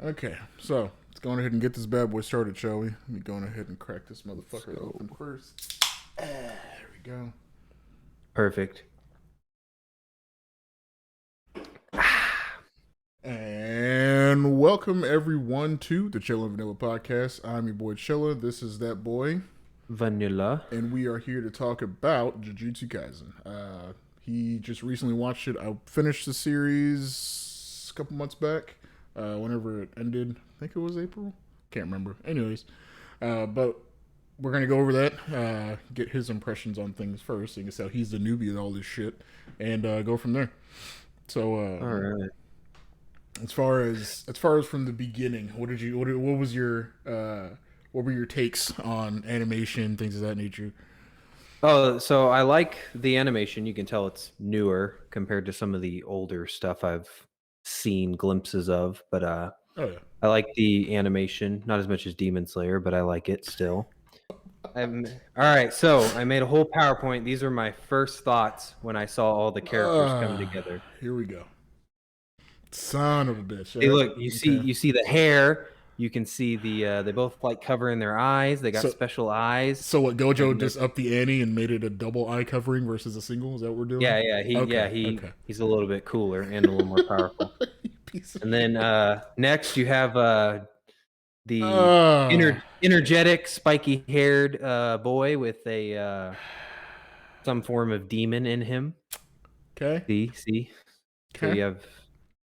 Okay, so let's go ahead and get this bad boy started, shall we? Let me go ahead and crack this motherfucker So open first. There we go. perfect. And welcome everyone to the Chilla Vanilla Podcast. I'm your boy Chilla. This is that boy, Vanilla. and we are here to talk about Jujutsu Kaisen. He just recently watched it. I finished the series a couple months back. Whenever it ended, I think it was April. Can't remember. Anyways, but we're gonna go over that. Get his impressions on things first, seeing as how he's the newbie of all this shit, and go from there. So, All right. as far as from the beginning, what was your what were your takes on animation, things of that nature? Oh, so I like the animation. You can tell it's newer compared to some of the older stuff I've seen glimpses of. But Oh yeah. I like the animation, not as much as Demon Slayer, but I like it still. All right, so I made a whole PowerPoint. These are my first thoughts when I saw all the characters come together. Here we go. Son of a bitch. Hey, All right. look, you see, Okay. you see the hair. You can see the they both like covering their eyes. They got So special eyes. so what? Gojo And just upped the ante and made it a double eye covering versus a single. Is that what we're doing? yeah, Okay. Okay. he's a little bit cooler and a little more powerful. Piece of And shit. then next you have the Uh, energetic, spiky haired boy with a some form of demon in him. okay. See. So Okay. you have,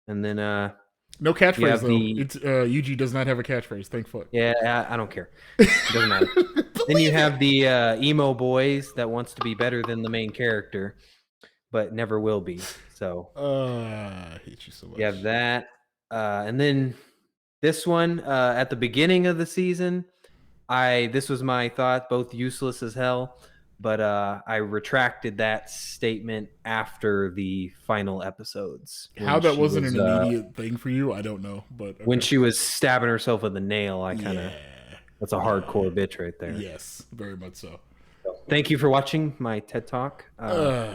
and then No you catchphrase have though. the It's Yuji does not have a catchphrase. Thank fuck. yeah. I don't care. It doesn't matter. Then you Believe it. have the emo boys that wants to be better than the main character, but never will be. So I hate you so you have much. that, and then this one at the beginning of the season, this was my thought, both useless as hell, but I retracted that statement after the final episodes How that wasn't an immediate thing for you, I don't know, but when okay. she was stabbing herself with a nail. I kind of Yeah. That's a Yeah. hardcore bitch right there. Yes, very much so. So, thank you for watching my TED Talk. Uh,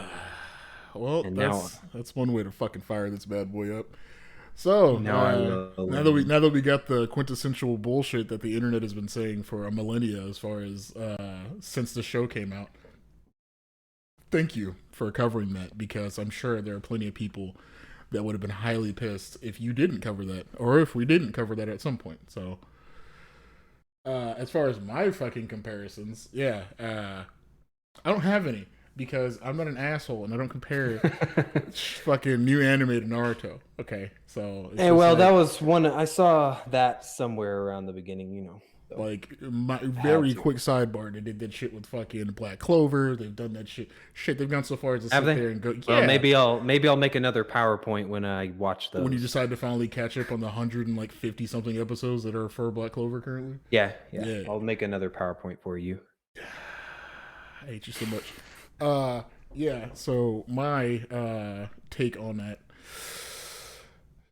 well, And that's one way to fucking fire this bad boy up. So now I will. now that we got the quintessential bullshit that the internet has been saying for a millennia, as far as since the show came out. Thank you for covering that, because I'm sure there are plenty of people that would have been highly pissed if you didn't cover that, or if we didn't cover that at some point. So, as far as my fucking comparisons, yeah, I don't have any, because I'm not an asshole and I don't compare fucking new animated Naruto. Okay, so it's Hey, just well, like that was one I saw that somewhere around the beginning. So my had very to. quick sidebar. They did that shit with fucking Black Clover. They've done that shit. Shit, they've gone so far as to Have sit they? there and go, Well, yeah. maybe I'll make another PowerPoint when I watch When you those. decide to finally catch up on the 150 something episodes that are for Black Clover currently. Yeah. I'll make another PowerPoint for you. I hate you so much. Yeah. So my take on that.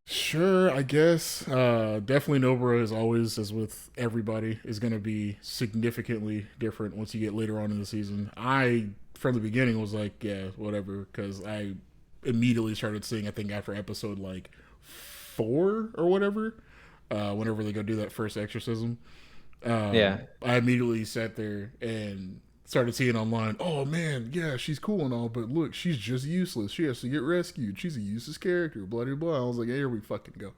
Sure, I guess. Definitely Nobara, as always, as with everybody, is going to be significantly different once you get later on in the season. I, from the beginning, was like, yeah, whatever, because I immediately started seeing, I think, after episode like 4 or whatever, whenever they go do that first exorcism. Yeah. I immediately sat there and started seeing online, oh man, yeah, she's cool and all, but look, she's just useless. She has to get rescued. She's a useless character, blah, blah, blah. I was like, hey, here we fucking go.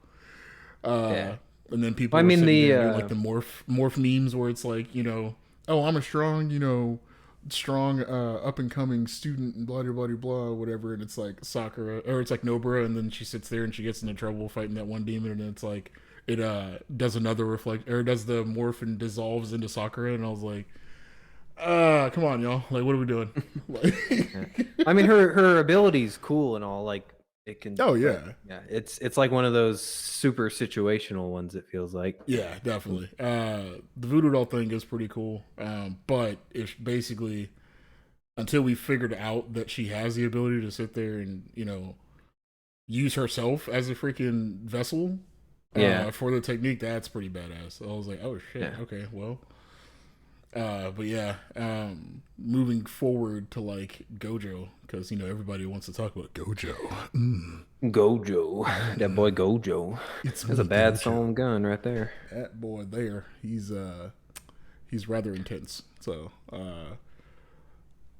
Yeah. And then people Well, I were mean sitting there the doing like the morph memes where it's like, oh, I'm a strong, strong up and coming student and blah blah blah blah whatever, and it's like Sakura, or it's like Nobara, and then she sits there and she gets into trouble fighting that one demon, and it's like it does another reflect, or does the morph and dissolves into Sakura, and I was like, come on, y'all, like, what are we doing? yeah. I mean her ability's cool and all, like it can, Oh but yeah. yeah, it's like one of those super situational ones, it feels like. Yeah, definitely. The voodoo doll thing is pretty cool, but it's basically, until we figured out that she has the ability to sit there and use herself as a freaking vessel Yeah. for the technique, that's pretty badass. So I was like, oh shit, Yeah. okay, well, But yeah, moving forward to like Gojo, because you know everybody wants to talk about Gojo. Gojo, that boy Gojo. It's That's a me, bad Gojo. song gun right there. That boy there, he's rather intense. So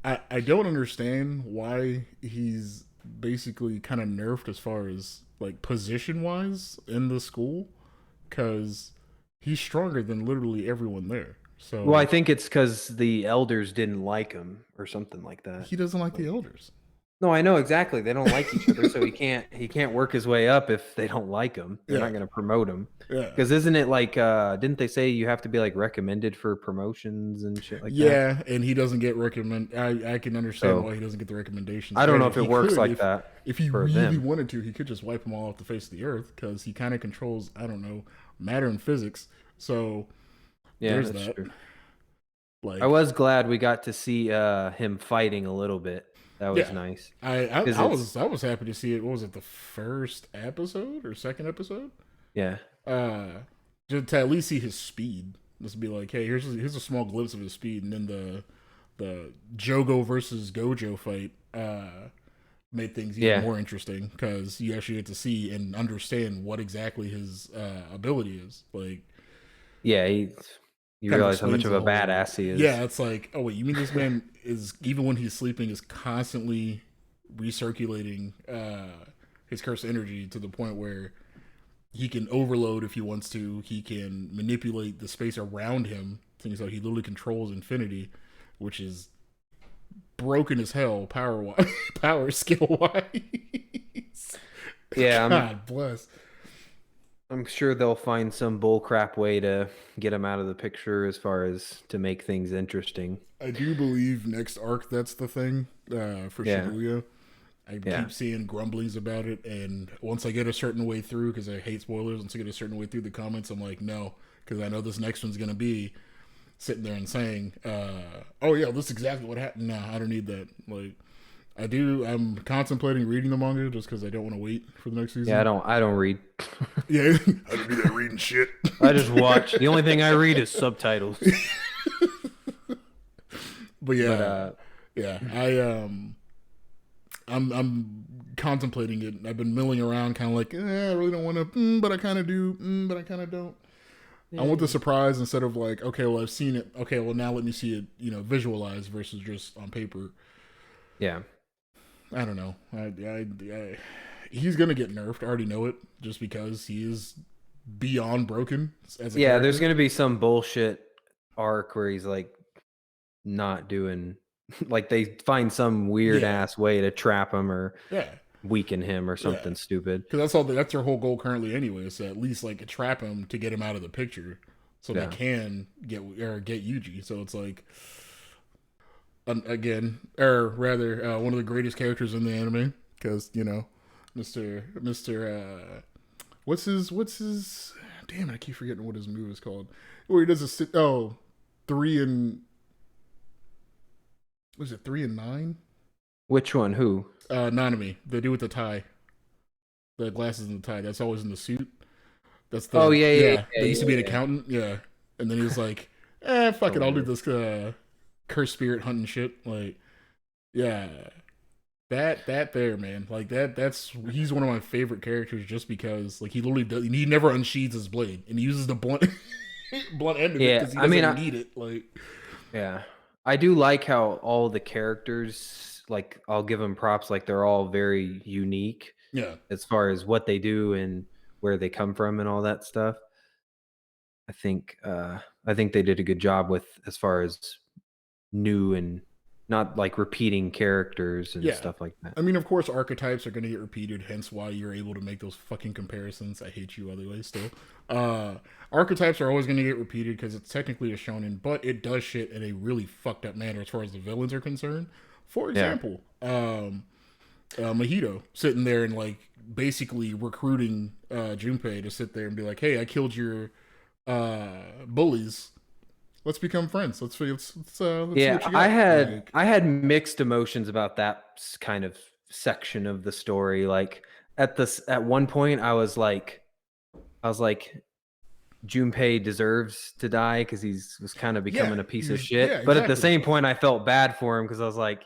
I don't understand why he's basically kind of nerfed as far as like position wise in the school, because he's stronger than literally everyone there. Well, I So think it's because the elders didn't like him or something like that. he doesn't like the elders. No, I know exactly. They don't like each other, so he can't work his way up if they don't like him. They're Yeah, not going to promote him. yeah. Because isn't it like didn't they say you have to be like recommended for promotions and shit like that? Yeah, and he doesn't get recommend. I can understand So why he doesn't get the recommendations. I don't know Granted, if it he works could like that if he for really them. wanted to. He could just wipe them all off the face of the earth because he kind of controls. I don't know, matter and physics. So Yeah, there's that's that. true. I Like, was glad we got to see him fighting a little bit. That was yeah, nice. I, Because I it's was I was happy to see it. What was it, the first episode or second episode? yeah. Uh, just to at least see his speed. Just be like, hey, here's a small glimpse of his speed, and then the Jogo versus Gojo fight made things even Yeah. more interesting because you actually get to see and understand what exactly his ability is. Like, Yeah, you kind of realize how much explains of the a whole. badass he is. Yeah, it's like, oh wait, you mean this man is even when he's sleeping is constantly recirculating his cursed energy to the point where he can overload if he wants to. He can manipulate the space around him. Things like he literally controls infinity, which is broken as hell power wise, power skill wise. Yeah, God bless. I'm sure they'll find some bullcrap way to get him out of the picture as far as to make things interesting. I do believe next arc that's the thing for Yeah. Shibuya. I Yeah. keep seeing grumblings about it, and once I get a certain way through, because I hate spoilers, once I get a certain way through the comments, I'm like, no, because I know this next one's gonna be sitting there and saying, "Oh yeah, this is exactly what happened." Nah, I don't need that. Like, I do. I'm contemplating reading the manga just because I don't want to wait for the next season. Yeah, I don't read. Yeah, I don't do that reading shit. I just watch. The only thing I read is subtitles. But yeah, But yeah, I'm contemplating it. I've been milling around, kind of like, I really don't want to, but I kind of do, but I kind of don't. I want the surprise instead of like, okay, well I've seen it. Okay, well now let me see it, visualized versus just on paper. yeah. I don't know. He's gonna get nerfed. I already know it, just because he is beyond broken as a Yeah, character. there's gonna be some bullshit arc where he's like not doing like they find some weird ass way to trap him or Yeah, weaken him or something stupid. because that's their whole goal currently anyway. Is to at least like trap him to get him out of the picture, so they can get Yuji. So it's like, again, or rather, one of the greatest characters in the anime, because Mister what's his damn it, I keep forgetting what his move is called, where he does a 3 and was it 3 and 9? Which one? Who? Nanami, the dude with the tie, the glasses and the tie. That's always in the suit. That's the Oh yeah. They used to be an accountant. Yeah, and then he was like, fuck it, I'll do this cursed spirit hunting shit. Like, yeah, that there, man. Like that's he's one of my favorite characters just because like he literally does. He never unsheathes his blade and he uses the blunt blunt end of it because he doesn't need it. Like, yeah, I do like how all the characters, like, I'll give them props. Like, they're all very unique. Yeah, as far as what they do and where they come from and all that stuff. I think they did a good job with as far as new and not like repeating characters and stuff like that. I mean, of course, archetypes are going to get repeated, hence why you're able to make those fucking comparisons. I hate you, other way, still. Archetypes are always going to get repeated because it's technically a shonen, but it does shit in a really fucked up manner as far as the villains are concerned. For example, Mahito sitting there and like basically recruiting Junpei to sit there and be like, "Hey, I killed your bullies. Let's become friends. Let's see what you got." I had mixed emotions about that kind of section of the story. Like at one point, I was like, Junpei deserves to die because was kind of becoming a piece of shit. Yeah, But at the exactly. same point, I felt bad for him because I was like,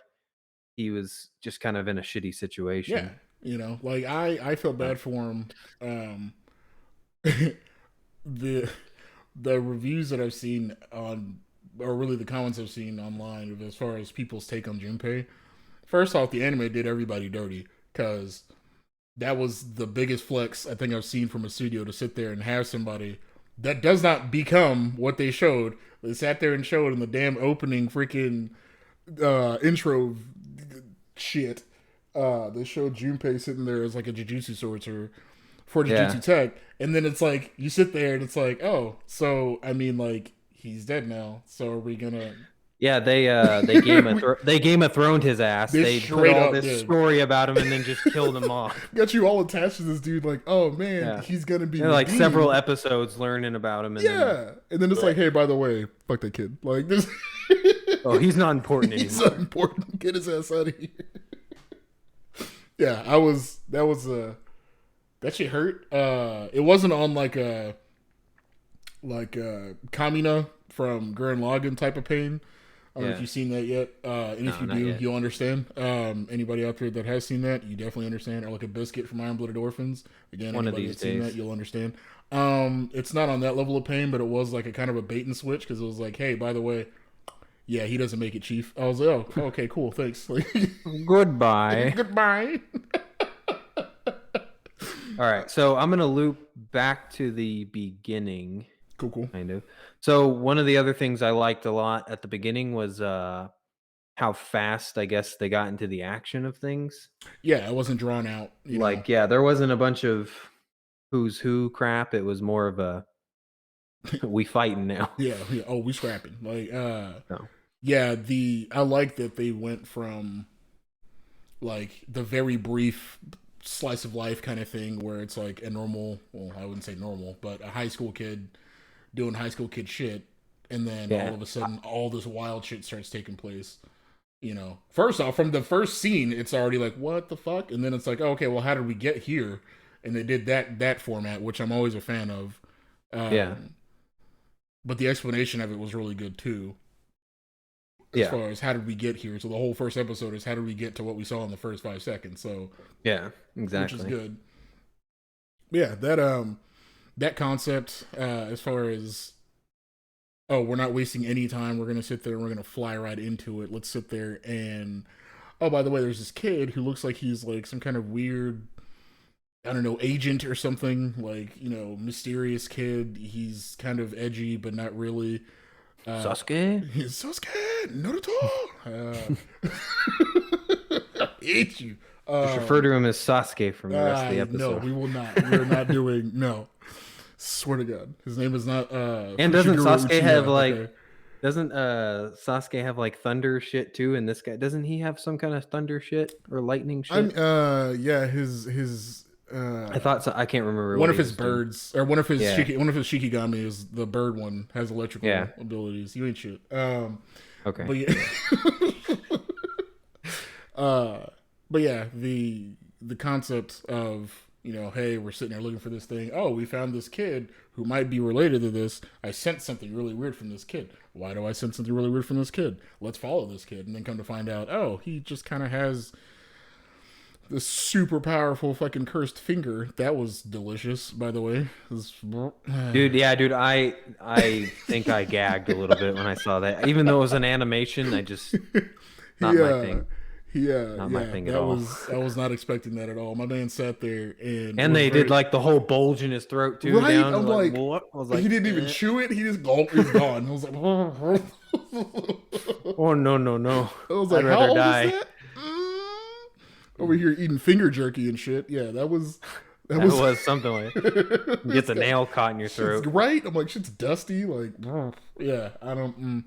he was just kind of in a shitty situation. Yeah, like I felt bad for him. The the reviews that I've seen on, or really the comments I've seen online as far as people's take on Junpei. First off, the anime did everybody dirty because that was the biggest flex I think I've seen from a studio, to sit there and have somebody that does not become what they showed. They sat there and showed in the damn opening freaking intro shit. They showed Junpei sitting there as like a Jujutsu sorcerer for Jujutsu Tech, and then it's like you sit there and it's like, oh, so I mean, like he's dead now. So are we gonna? Yeah, they Game of Throned his ass. They put all this story about him and then just killed him off. Got you all attached to this dude, like, oh man, he's gonna be like several episodes learning about him. And then it's like, hey, by the way, fuck that kid. Like this. Oh, he's not important anymore. He's not important. Get his ass out of here. Yeah, that shit hurt. It wasn't on like Kamina from Gurren Lagann type of pain. I don't know if you've seen that yet. And if you do, you'll understand. Anybody out there that has seen that, you definitely understand. Or like a biscuit from Iron Blooded Orphans. Again, one anybody of these that's seen days. that, you'll understand. It's not on that level of pain, but it was like a kind of a bait and switch, because it was like, hey, by the way, yeah, he doesn't make it, Chief. I was like, oh, okay, cool, thanks. Goodbye. Goodbye. All right, so I'm gonna loop back to the beginning. Cool. Kind of. So one of the other things I liked a lot at the beginning was how fast, I guess, they got into the action of things. Yeah, it wasn't drawn out. You know? There wasn't a bunch of who's who crap. It was more of a we fighting now. Yeah. Oh, we scrapping. Like, no. Yeah, I like that they went from like the very brief slice of life kind of thing where it's like a normal, well, I wouldn't say normal, but a high school kid doing high school kid shit, and then all of a sudden all this wild shit starts taking place. First off, from the first scene, it's already like, what the fuck? And then it's like, oh, okay, well, how did we get here? And they did that format, which I'm always a fan of. But the explanation of it was really good too. As far as how did we get here? So the whole first episode is how did we get to what we saw in the first 5 seconds? So yeah, exactly, which is good. Yeah, that concept, as far as, oh, we're not wasting any time. We're gonna sit there and we're gonna fly right into it. Let's sit there and, oh, by the way, there's this kid who looks like he's like some kind of weird, I don't know, agent or something, like, mysterious kid. He's kind of edgy, but not really. Sasuke? Sasuke, Naruto. I hate you. Just refer to him as Sasuke from the rest of the episode. No, we will not. We're not doing. No, swear to God, his name is not. And doesn't Sasuke have like? Doesn't Sasuke have like thunder shit too? And this guy, doesn't he have some kind of thunder shit or lightning shit? Yeah, his. I thought so. I can't remember. One of his birds, or one of his Shikigami is the bird one, has electrical abilities. You ain't shit. Okay. But yeah. But yeah, the concept of, hey, we're sitting there looking for this thing. Oh, we found this kid who might be related to this. I sense something really weird from this kid. Why do I sense something really weird from this kid? Let's follow this kid, and then come to find out, oh, he just kind of has this super powerful fucking cursed finger. That was delicious, by the way. Dude, I think I gagged a little bit when I saw that. Even though it was an animation, I just not my thing. Not my thing at all. I was not expecting that at all. My man sat there and they did like the whole bulge in his throat too. Right? Down. I'm like, what? I was like, he didn't even chew it. He just gulped. He's gone. I was like, oh no. I was like, how old is that? Over here eating finger jerky and shit. Yeah, that was something like get the nail caught in your throat. Right? I'm like, shit's dusty. Like, yeah, I don't.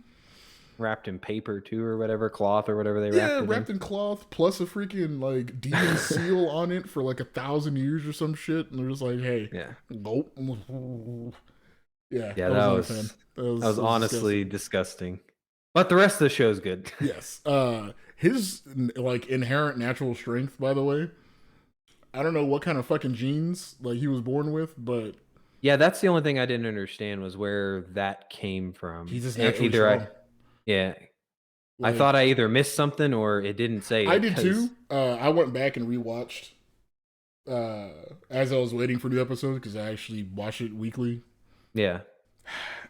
Wrapped in paper too, or whatever, cloth or whatever they wrapped. Yeah, wrapped in cloth, plus a freaking like demon seal on it for like 1,000 years or some shit. And they're just like, hey, gulp. Yeah, that was honestly disgusting. But the rest of the show is good. Yes. His like inherent natural strength, by the way, I don't know what kind of fucking genes like he was born with, but Yeah, that's the only thing I didn't understand was where that came He's from. just naturally Either strong. yeah, I Like thought I either missed something or it didn't say I it did because too. I went back and rewatched as I was waiting for the episode because I actually watch it weekly. yeah,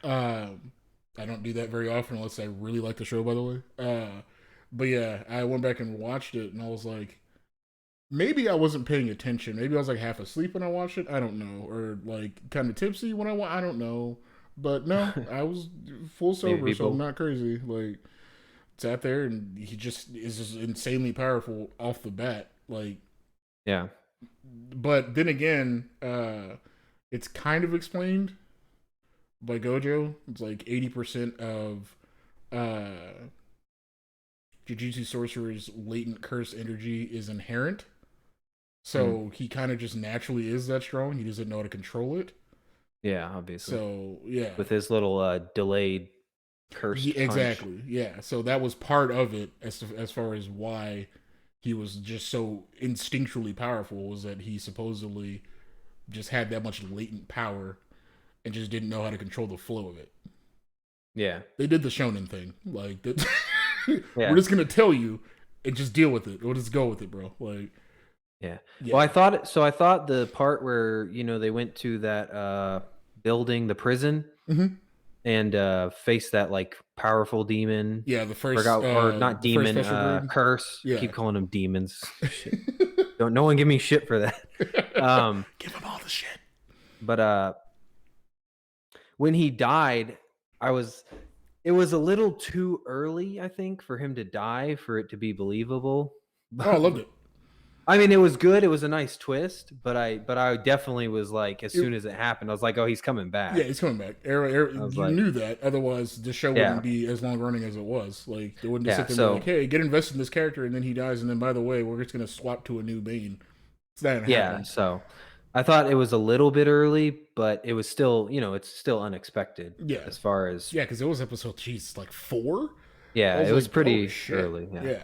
Um, I don't do that very often unless I really like the show, by the way. But yeah, I went back and watched it, and I was like, maybe I wasn't paying attention. Maybe I was like half asleep when I watched it. I don't know, or like kind of tipsy when I don't know. But no, I was full maybe sober, so I'm people. not crazy. Like sat there, and he just is just insanely powerful off the bat. Like, Yeah, but then again, it's kind of explained by Gojo. It's like 80% of uh, Jujutsu Sorcerer's latent curse energy is inherent. mm, So he kind of just naturally is that strong. He doesn't know how to control it. yeah, obviously So yeah, with his little delayed cursed punch. exactly. Yeah. So that was part of it as far as why he was just so instinctually powerful was that he supposedly just had that much latent power and just didn't know how to control the flow of it. Yeah, They did the shonen thing. Like we're yeah, just gonna tell you and just deal with it. We'll just go with it, bro. Like yeah. yeah. Well, I thought the part where they went to that building, the prison, Mm-hmm. and faced that like powerful demon. Yeah, Forgot, or not the first demon, special grade. curse. I Yeah. keep calling them demons. Shit. Don't no one give me shit for that. Um, Give him all the shit. but when he died, I was it was a little too early, I think, for him to die for it to be believable. Oh, I loved it. I mean, it was good. It was a nice twist, but I definitely was like, as it soon as it happened, I was like, oh, he's coming yeah, back. he's coming back. I was You like, knew that. Otherwise, the show wouldn't yeah, be as long running as it was. Like, they wouldn't just yeah. sit there and be like, So hey, get invested in this character, and then he dies, and then, by the way, we're just going to swap to a new Bane. It's not going to yeah, happen. so I thought it was a little bit early, but it was still, it's still unexpected Yeah. as far as Yeah, because it was episode, jeez, like 4? I yeah, was it was like, oh, pretty shit. early. Yeah, Yeah.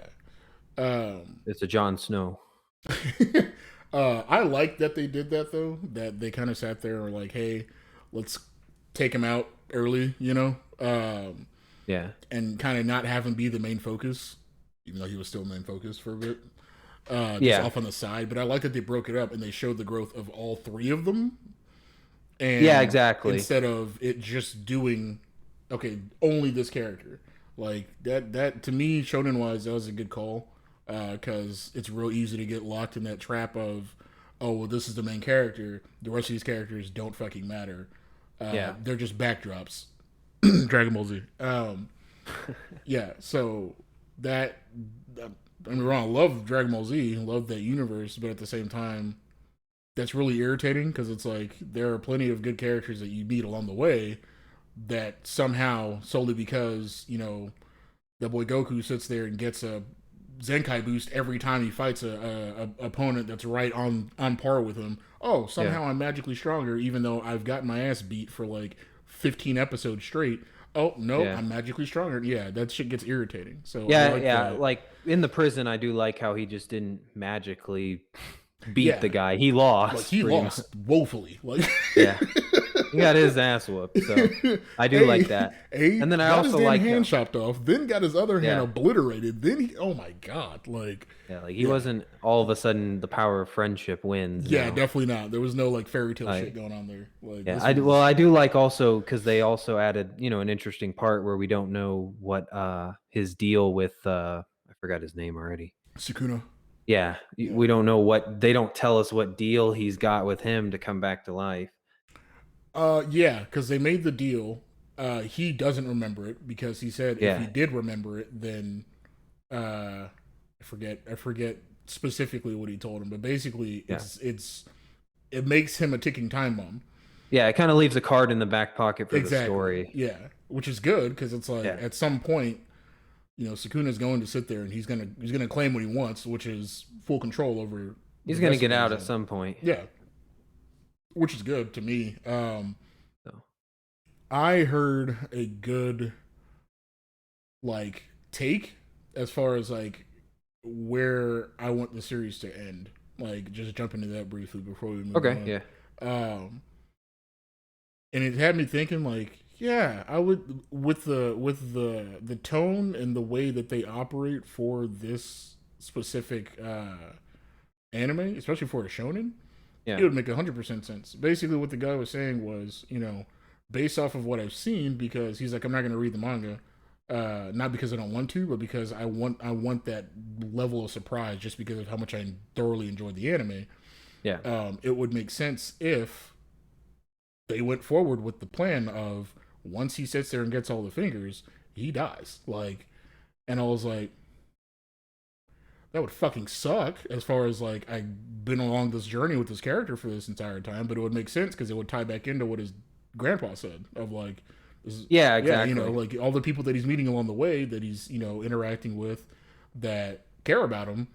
Um, it's a Jon Snow. I like that they did that though. That they kind of sat there and were like, "Hey, let's take him out early," Yeah, and kind of not have him be the main focus, even though he was still main focus for a bit, just yeah, off on the side. But I like that they broke it up and they showed the growth of all three of them, yeah, and exactly. instead of it just doing, okay, only this character, like that to me, shonen wise, that was a good call because it's real easy to get locked in that trap of, oh well, this is the main character. The rest of these characters don't fucking matter. Yeah, They're just backdrops. Dragon Ball Z. Yeah, so that I'm wrong. I love Dragon Ball Z, love that universe, but at the same time, that's really irritating because it's like there are plenty of good characters that you meet along the way that somehow solely because the boy Goku sits there and gets a Zenkai boost every time he fights a opponent that's right on par with him. Oh, yeah, somehow I'm magically stronger, even though I've gotten my ass beat for like 15 episodes straight. Oh no, yeah. I'm magically stronger. Yeah, that shit gets irritating. So I Yeah, like yeah. that. Like in the prison, I do like how he just didn't magically beat Yeah, the guy. He like lost he pretty much. lost woefully. Like Yeah, he got his ass whooped. So I do like hey, that. hey, And then I got his also damn like hand how, chopped off, then got his other hand yeah, obliterated. Then oh my god, like yeah. Like he yeah, wasn't all of a sudden the power of friendship wins. yeah, No, definitely not. There was no like fairy tale shit like going on there. Like yeah. this Well, was I do like also because they also added an interesting part where we don't know what his deal with I forgot his name already. Sukuna. Yeah, Yeah. we don't know what they don't tell us what deal he's got with him to come back to life. Yeah, because they made the deal. He doesn't remember it because he said if he Yeah, did remember it, then I forget specifically what he told him, but basically yeah. it makes him a ticking time bomb. Yeah, it kinda leaves a card in the back pocket for the Exactly. story. Yeah, which is good because it's like Yeah. at some point, Sukuna's going to sit there and he's gonna claim what he wants, which is full control over He's the gonna rest of get the out at regime. some point. Yeah, which is good to me. So I heard a good like take as far as like where I want the series to end. Like just jump into that briefly before we move okay, on. yeah. Um, and it had me thinking like, yeah, I would with the tone and the way that they operate for this specific anime, especially for a shonen, it Yeah. would make 100% sense. Basically, what the guy was saying was, based off of what I've seen, because he's like, I'm not going to read the manga, not because I don't want to, but because I want that level of surprise, just because of how much I thoroughly enjoyed the anime. Yeah. It would make sense if they went forward with the plan of once he sits there and gets all the fingers, he dies. Like, and I was like, that would fucking suck as far as like I've been along this journey with this character for this entire time, but it would make sense because it would tie back into what his grandpa said of like, Yeah, yeah, exactly. like all the people that he's meeting along the way that he's, interacting with that care about him,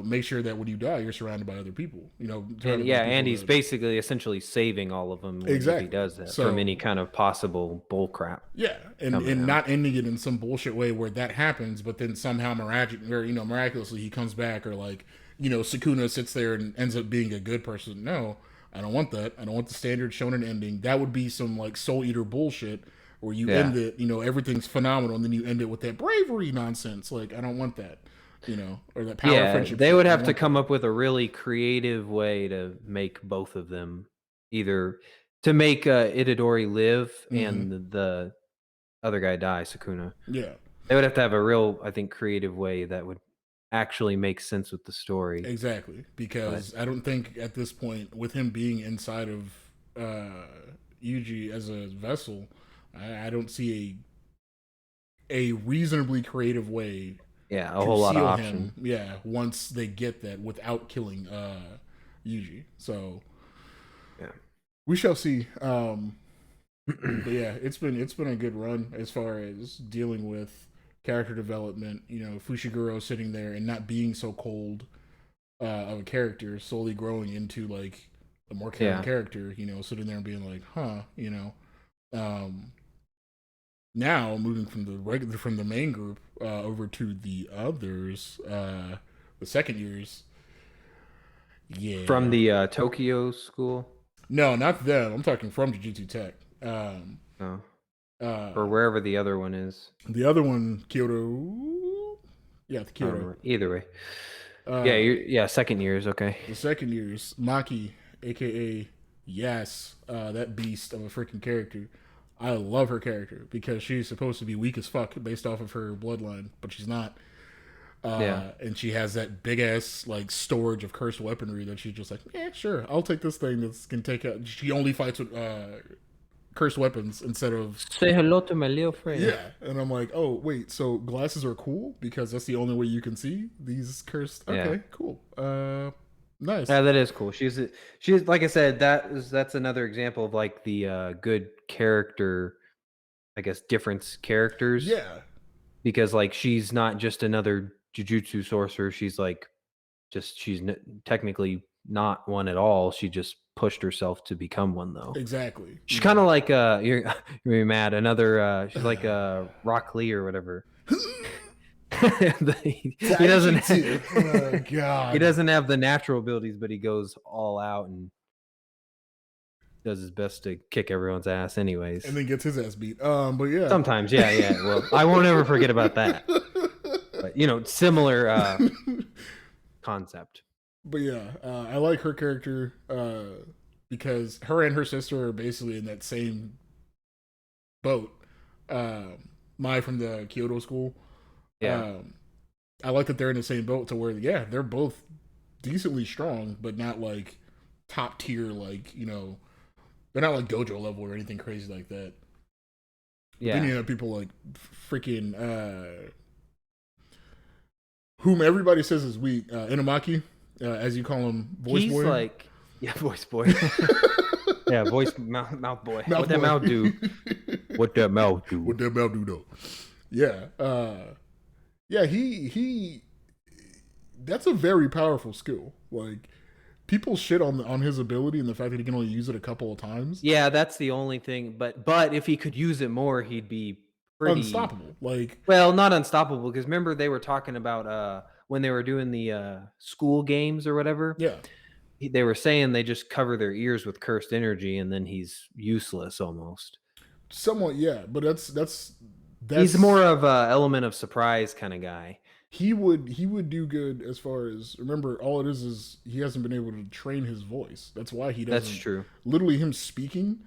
make sure that when you die, you're surrounded by other people, And surrounded by yeah, people and he's that. basically essentially saving all of them if he Exactly. does that from So any kind of possible bull crap yeah, and coming and out. not ending it in some bullshit way where that happens, but then somehow miraculously he comes back, or like, Sukuna sits there and ends up being a good person. No, I don't want that. I don't want the standard shonen ending. That would be some like Soul Eater bullshit where you Yeah. end it, everything's phenomenal, and then you end it with that bravery nonsense. Like I don't want that, or that power Yeah, friendship they shit. would I have don't to want that. come up with a really creative way to make both of them either to make Itadori live Mm-hmm. and the other guy die, Sukuna. Yeah, They would have to have a real, I think, creative way that would actually make sense with the story. exactly. But Because I don't think at this point, with him being inside of Yuji as a vessel, I don't see a reasonably creative way yeah, a to whole lot of seal option. him. Yeah, once they get that without killing Yuji. So Yeah. we shall see. But yeah, it's been a good run as far as dealing with character development. Fushiguro sitting there and not being so cold of a character, slowly growing into like a more caring Yeah. character. Sitting there and being like, huh. Um, Now moving from the main group over to the others, the second years. From Yeah, the Tokyo school? no, not them. I'm talking from Jujutsu Tech. Um, No. Or uh, wherever the other one is. the other one, Kyoto. Yeah, the I don't Kyoto. remember. Either way. Yeah, Uh, yeah, second years, okay. the second years, Maki, aka Yes, that beast of a freaking character. I love her character because she's supposed to be weak as fuck based off of her bloodline, but she's not. Yeah. And she has that big ass like storage of cursed weaponry that she's just like, yeah, sure, I'll take this thing that's can take out. She only fights with cursed weapons instead of. Say hello to my little friend. Yeah, and I'm like, oh wait, so glasses are cool because that's the only way you can see these cursed. Yeah. Okay, cool. Nice. Yeah, that is cool. She's like I said, that's another example of like the good character, I guess, difference characters. Yeah, Because like she's not just another jujutsu sorcerer. She's like technically not one at all. She just pushed herself to become one though. exactly. She's kind of like you're you're mad. Another she's like Rock Lee or whatever. he doesn't Oh, God. he doesn't have the natural abilities, but he goes all out and does his best to kick everyone's ass anyways. And then gets his ass beat. But yeah. Sometimes, yeah. Well, I won't ever forget about that. But similar concept. But yeah, I like her character because her and her sister are basically in that same boat. Mai from the Kyoto school. Yeah. I like that they're in the same boat to where, yeah, they're both decently strong, but not like top tier, like, they're not like dojo level or anything crazy like that. Yeah. Then you have people like freaking whom everybody says is weak, Inamaki, as you call him, voice He's boy. like, yeah, voice boy. Yeah, voice mouth boy. What that mouth do? What that mouth do? What that mouth do though? Yeah. Yeah, he that's a very powerful skill. Like people shit on his ability and the fact that he can only use it a couple of times. Yeah, that's the only thing. But if he could use it more, he'd be pretty Unstoppable. Like, well, not unstoppable, because remember they were talking about when they were doing the school games or whatever. yeah. they were saying they just cover their ears with cursed energy, and then he's useless almost. Somewhat, yeah, but He's that's more of a element of surprise kind of guy. he would do good as far as, remember, all it is he hasn't been able to train his voice. That's why he That's doesn't. true. Literally, him speaking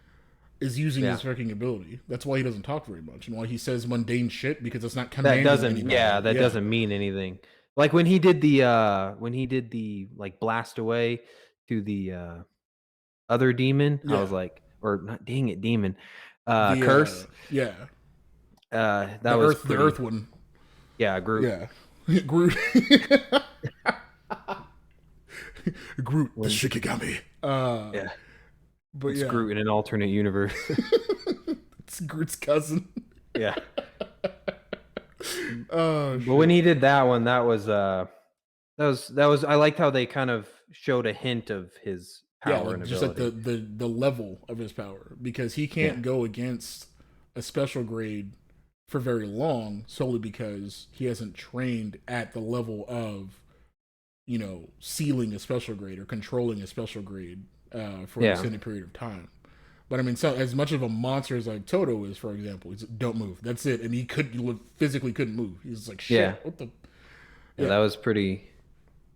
is using Yeah. his freaking ability. That's why he doesn't talk very much, and why he says mundane shit, because it's not That commanding doesn't, anybody. yeah, that doesn't mean anything. Like when he did the like blast away to the other demon, I Yeah. was like, or not, dang it, demon, The curse. yeah, That was the pretty. earth one. Yeah, Groot. Yeah. Groot. Groot, the When, Shikigami. yeah, But it's yeah, Groot in an alternate universe. it's Groot's cousin. Yeah. Oh But when shit. he did that one, that was I liked how they kind of showed a hint of his Yeah, power like and just like ability. the level of his power, because he Yeah. can't go against a special grade for very long, solely because he hasn't trained at the level of, sealing a special grade or controlling a special grade for an Yeah. extended period of time. But I mean, so as much of a monster as like Toto is, for example, he's don't move. That's it, and he physically couldn't move. He's like, Yeah. shit, what the? Yeah, Yeah. that was pretty.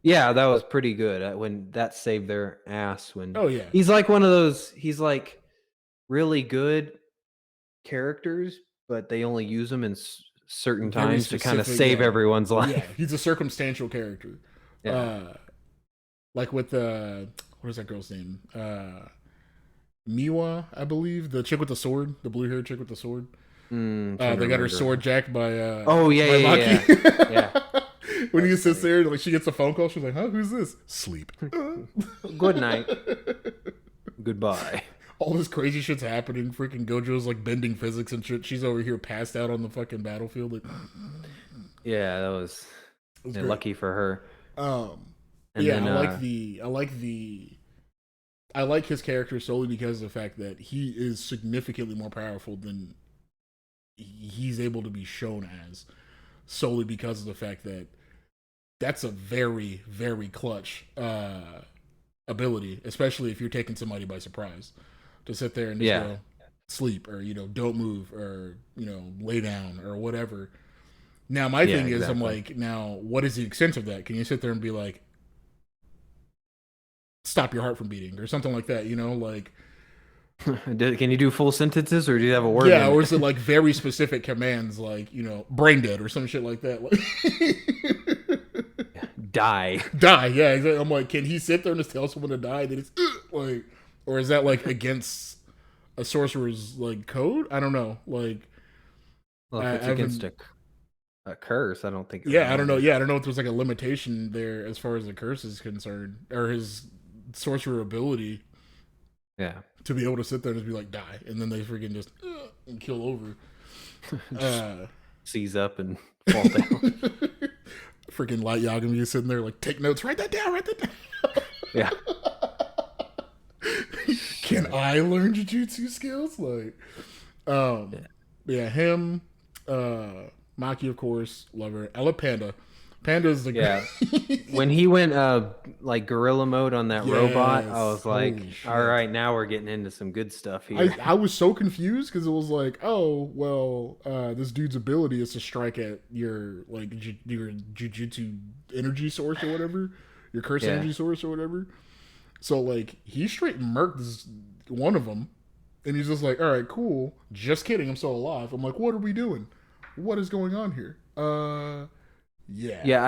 Yeah, that was pretty good when that saved their ass. When Oh yeah. he's like one of those, he's like really good characters, but they only use them in certain Very times to kind of specific. save Yeah. everyone's Yeah. life. He's a circumstantial character. Yeah. Like with what is that girl's name? Miwa, I believe, the chick with the sword, the blue haired chick with the sword. Trying to They got her remember. sword jacked by Oh yeah, by yeah, Maki. yeah. When he That's sits funny. there, like she gets a phone call, she's like, "Huh, who's this?" Sleep. Good night. Goodbye. All this crazy shit's happening. Freaking Gojo's like bending physics and shit. She's over here passed out on the fucking battlefield. Like, Yeah, that was it was yeah, great. lucky for her. And then I like his character solely because of the fact that he is significantly more powerful than he's able to be shown as, solely because of the fact that that's a very, very clutch ability, especially if you're taking somebody by surprise, to sit there and just yeah, go sleep, or don't move, or lay down or whatever. Now my yeah, thing is, I'm exactly. like, now what is the extent of that? Can you sit there and be like, stop your heart from beating or something like that? Like, Can you do full sentences, or do you have a word yeah, or limit? is it like very specific commands, like brain dead or some shit like that? Like, Die. die. Yeah, exactly. I'm like, can he sit there and just tell someone to die? That it's like, or is that like against a sorcerer's like code? I don't know. Like, Well, if I it's against haven't. a curse, I don't think it would Yeah, I don't know. matter. Yeah, I don't know if there's like a limitation there as far as the curse is concerned, or his sorcerer ability Yeah, to be able to sit there and just be like die, and then they freaking just and kill over. just Uh, seize up and fall down. freaking Light Yagami is sitting there like, take notes, write that down, write that down. Yeah. Can I learn jujutsu skills? Like, Yeah. yeah, him, Maki, of course, love her. I love Panda. Panda's the Yeah. great. When he went like gorilla mode on that robot, I Yes, was like, holy shit. all right, now we're getting into some good stuff here. I was so confused because it was like, oh well, this dude's ability is to strike at your like your jujutsu energy source or whatever, your curse Yeah. energy source or whatever. So like he straight murked one of them, and he's just like, all right, cool. Just kidding, I'm still alive. I'm like, what are we doing? What is going on here? Yeah, Yeah,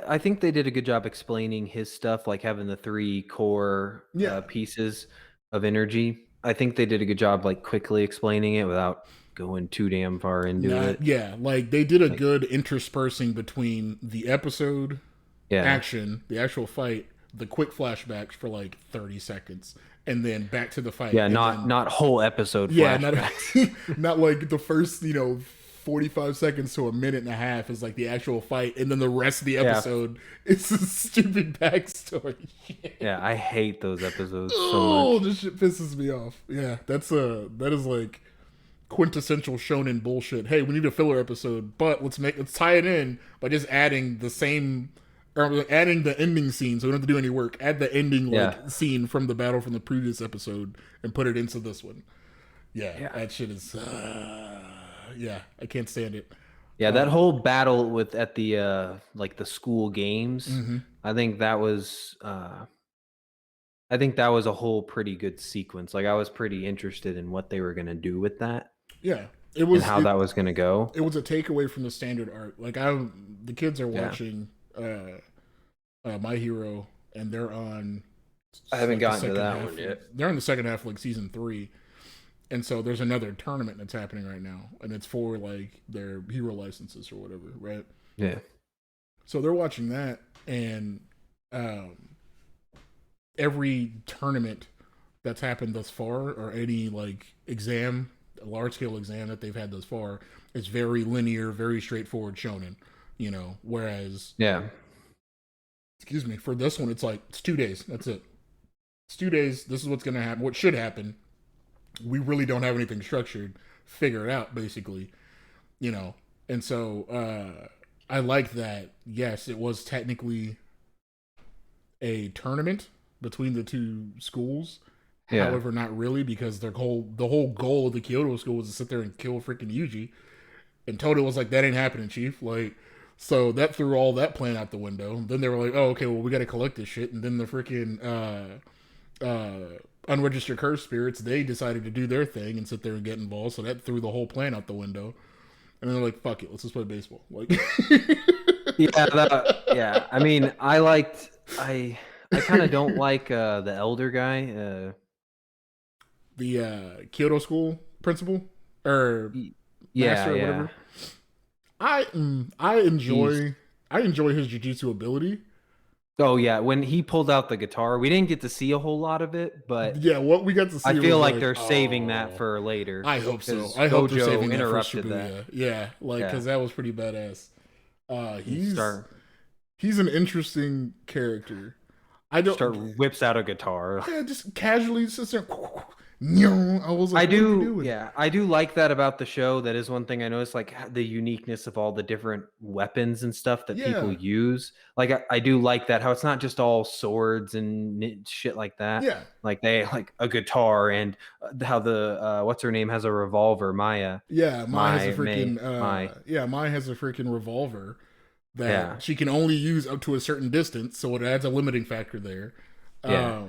I think they did a good job explaining his stuff, like having the 3 core yeah. pieces of energy. I think they did a good job, like quickly explaining it without going too damn far into it. Yeah, like they did a Like, good interspersing between the episode yeah, action, the actual fight, the quick flashbacks for like 30 seconds, and then back to the fight. yeah, And not then, not whole episode yeah, flashbacks. not like the first, 45 seconds to a minute and a half is like the actual fight, and then the rest of the Yeah, episode is a stupid backstory. yeah, I hate those episodes so Oh, much. this shit pisses me off. Yeah, that is like quintessential shonen bullshit. Hey, we need a filler episode, but let's tie it in by just adding the same or adding the ending scene, so we don't have to do any work. Add the ending Yeah. like scene from the battle from the previous episode and put it into this one. Yeah, Yeah. that shit is. Yeah, I can't stand it. Yeah, that whole battle with at the like the school games, Mm-hmm. I think that was a whole pretty good sequence. Like I was pretty interested in what they were gonna do with that Yeah, and how that was gonna go. it was a takeaway from the standard art. Like the kids are Yeah. watching My Hero, and they're on. I haven't like, the gotten to second that half one yet. They're in the second half of like season 3, and so there's another tournament that's happening right now, and it's for like their hero licenses or whatever, right? Yeah. So they're watching that, and every tournament that's happened thus far, or any like exam, a large scale exam that they've had thus far, is very linear, very straightforward shonen. Whereas Yeah. excuse me, for this one, it's like it's 2 days. That's it. It's 2 days. This is what's gonna happen. What should happen? We really don't have anything structured. Figure it out, basically. And so I like that. Yes, it was technically a tournament between the two schools. Yeah. However, not really, because the whole goal of the Kyoto school was to sit there and kill freaking Yuji. And Toto was like, "That ain't happening, Chief." Like, so that threw all that plan out the window. Then they were like, "Oh, okay, well, we got to collect this shit." And then the freaking unregistered curse spirits, they decided to do their thing and sit there and get involved. So that threw the whole plan out the window. And then they're like, "Fuck it, let's just play baseball." Like, Yeah. I mean, I kind of don't like the elder guy. the Kyoto school principal or master or Yeah. whatever. I enjoy his jujutsu ability. Oh yeah, when he pulled out the guitar, we didn't get to see a whole lot of it, but Yeah, what we got to see. I feel was like they're saving that oh, for later. I hope so. 'cause I hope they're Gojo saving that for interrupted Shibuya. that. Yeah, like because that was pretty badass. He's an interesting character. I don't whips out a guitar. Yeah, just casually sits there. I was like, I what are you do, doing? yeah, I do like that about the show. That is one thing I noticed, like the uniqueness of all the different weapons and stuff that people use. Like I do like that how it's not just all swords and shit like that. Yeah, Like they like a guitar and how the what's her name has a revolver, Maya. yeah. Mai has a freaking Mai. yeah. Mai has a freaking revolver that Yeah. she can only use up to a certain distance, so it adds a limiting factor there. Yeah.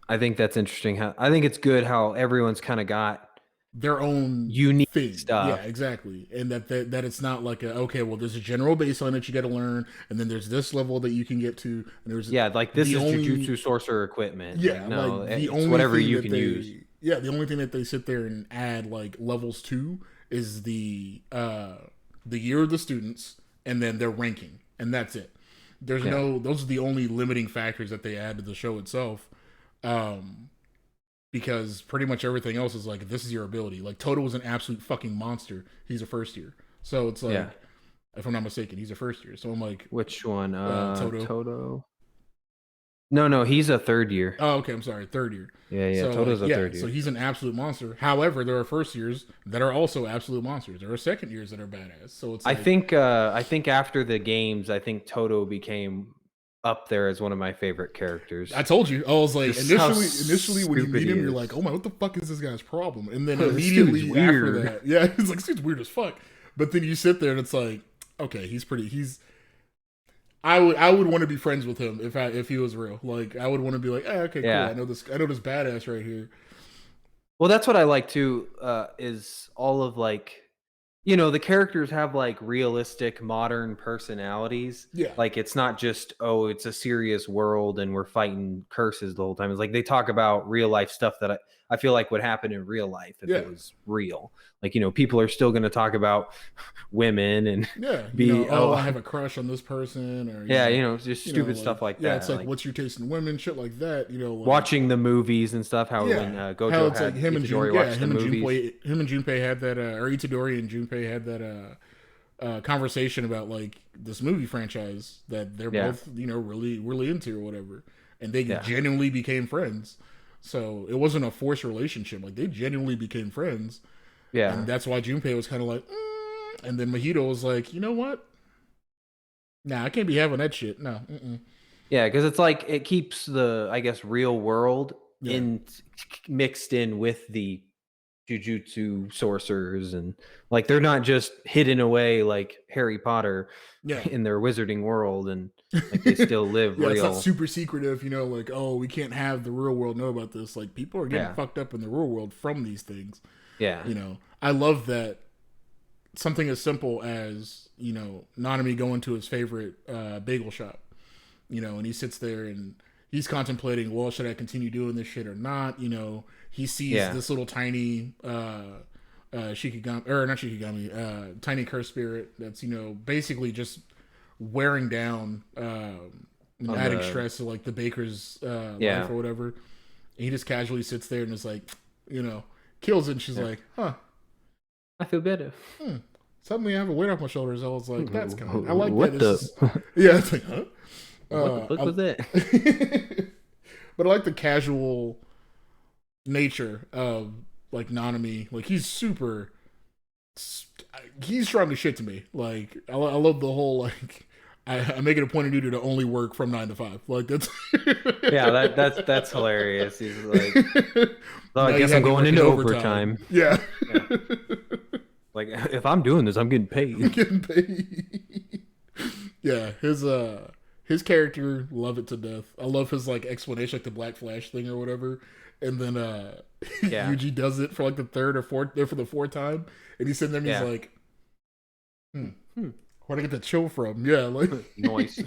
I think that's interesting. I think it's good how everyone's kind of got their own unique thing. stuff. Yeah, exactly. And that it's not like okay, well, there's a general baseline that you got to learn, and then there's this level that you can get to, and there's like this is Jujutsu sorcerer equipment. Yeah, like, no, like the it's only whatever thing you that can they, use. Yeah, the only thing that they sit there and add like levels to is the year of the students and then their ranking, and that's it. There's no; those are the only limiting factors that they add to the show itself. Because pretty much everything else is like, this is your ability. Like Toto was an absolute fucking monster. He's a first year, so it's like, if I'm not mistaken, he's a first year. So I'm like, which one? Toto. No, he's a third year. Oh, okay. I'm sorry, third year. Yeah. So, Toto's a third year. So he's an absolute monster. However, there are first years that are also absolute monsters. There are second years that are badass. So it's. Like, I think after the games, I think Toto became up there as one of my favorite characters. I told you, I was like, initially when you meet him, you're like, oh my, what the fuck is this guy's problem? And then immediately after that, yeah, he's like, this dude's weird as fuck. But then you sit there and it's like, okay, I would want to be friends with him if he was real. Like I would want to be like, okay, cool. I know this badass right here. Well, that's what I like too. Is all of like, the characters have like realistic modern personalities. Yeah. Like it's not just, it's a serious world and we're fighting curses the whole time. It's like they talk about real life stuff that I feel like would happen in real life if it was real. Like, people are still going to talk about women and I have a crush on this person or just stupid stuff like that. Yeah, it's like what's your taste in women, shit like that. Like, watching the movies and stuff. How when Gojo it's had like him and Junpei had that, or Itadori and Junpei had that conversation about like this movie franchise that they're both really really into or whatever, and they genuinely became friends. So it wasn't a forced relationship; like they genuinely became friends. Yeah, and that's why Junpei was kind of like, and then Mahito was like, you know what? Nah, I can't be having that shit. No. Mm-mm. Yeah, because it's like it keeps the, I guess, real world Yeah. in mixed in with the jujutsu sorcerers, and like they're not just hidden away like Harry Potter Yeah. in their wizarding world, and like they still live Yeah, it's not real. super secretive, like, oh, we can't have the real world know about this. Like, people are getting Yeah, fucked up in the real world from these things. yeah, I love that something as simple as, Nanami going to his favorite bagel shop, and he sits there and he's contemplating, well, should I continue doing this shit or not? He sees yeah. this little tiny Shikigami, or not Shikigami, tiny curse spirit that's, basically just wearing down, On adding the stress to like the baker's life yeah, or whatever. And he just casually sits there and is like, kills it. And she's yeah. like, huh, I feel better. suddenly I have a weight off my shoulders. I was like, that's kind. I like that. What It's the just, yeah, it's like, huh? what the fuck was that? But I like the casual nature of like Nanami. Like he's trying to shit to me. Like I love the whole like I make it a point of duty to only work from 9 to 5. Like that's Yeah, that's hilarious. He's like, oh, I now you guess have I'm me going working into overtime. Yeah. Yeah. Like if I'm doing this, I'm getting paid. Getting paid. Yeah, his character, love it to death. I love his like explanation, like the Black Flash thing or whatever. And then Yeah, Yuji does it for like the third or fourth, for the fourth time, and he's sitting there and he's yeah. like, where'd I get the chill from? Yeah, like Noise.